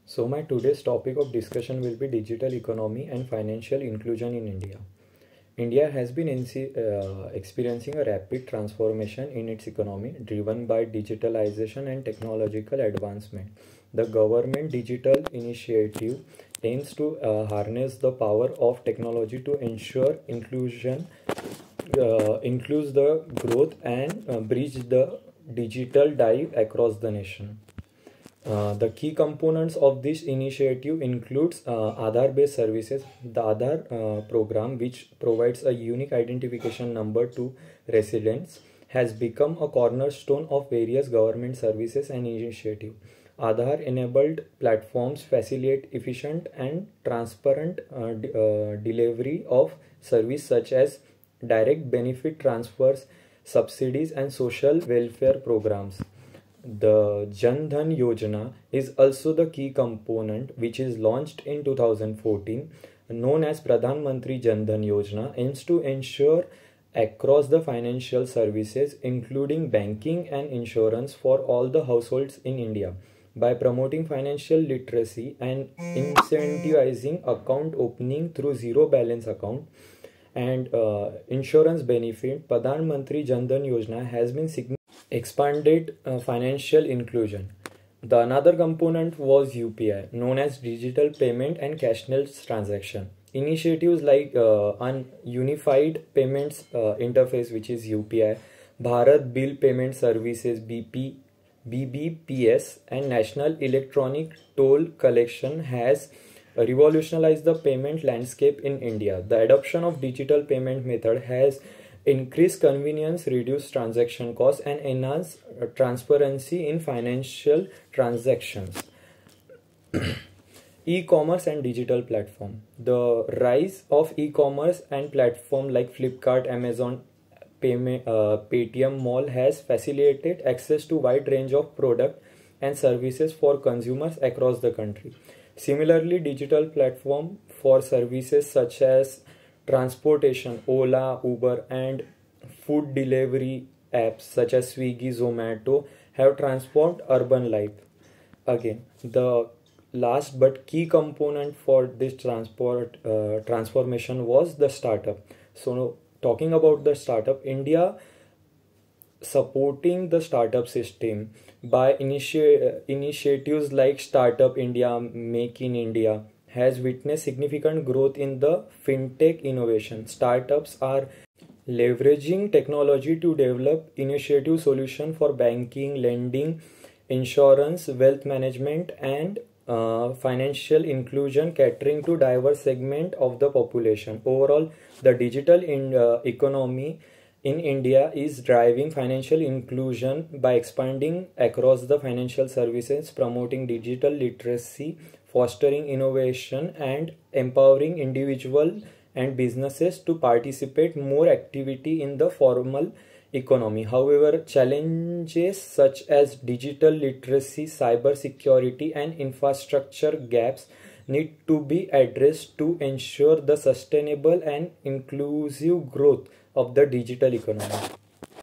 So my today's topic of discussion will be digital economy and financial inclusion in India. India has been experiencing a rapid transformation in its economy driven by digitalization and technological advancement. The government digital initiative aims to harness the power of technology to ensure includes the growth and bridge the digital dive across the nation. The key components of this initiative includes Aadhaar-based services. The Aadhaar program, which provides a unique identification number to residents, has become a cornerstone of various government services and initiatives. Aadhaar-enabled platforms facilitate efficient and transparent delivery of service such as direct benefit transfers, subsidies, and social welfare programs. The Jan Dhan Yojana is also the key component, which is launched in 2014, known as Pradhan Mantri Jan Dhan Yojana, aims to ensure across the financial services, including banking and insurance for all the households in India. By promoting financial literacy and incentivizing account opening through zero balance account and insurance benefit, Pradhan Mantri Jan Dhan Yojana has been expanded financial inclusion. The another component was UPI, known as Digital Payment and Cashless Transaction. Initiatives like an Unified Payments Interface, which is UPI, Bharat Bill Payment Services BBPS, and National Electronic Toll Collection has revolutionized the payment landscape in India. The adoption of digital payment method has increase convenience, reduce transaction costs, and enhance transparency in financial transactions. E-commerce and digital platform. The rise of e-commerce and platform like Flipkart, Amazon, Paytm Mall has facilitated access to wide range of product and services for consumers across the country. Similarly, digital platform for services such as transportation, Ola, Uber, and food delivery apps such as Swiggy, Zomato have transformed urban life. Again, the last but key component for this transformation was the startup. So, talking about the startup, India supporting the startup system by initiatives like Startup India, Make in India, has witnessed significant growth in the fintech innovation. Startups are leveraging technology to develop innovative solutions for banking, lending, insurance, wealth management, and financial inclusion, catering to diverse segment of the population. Overall, the digital economy in India is driving financial inclusion by expanding across the financial services, promoting digital literacy, fostering innovation, and empowering individuals and businesses to participate more activity in the formal economy. However, challenges such as digital literacy, cyber security, and infrastructure gaps need to be addressed to ensure the sustainable and inclusive growth of the digital economy.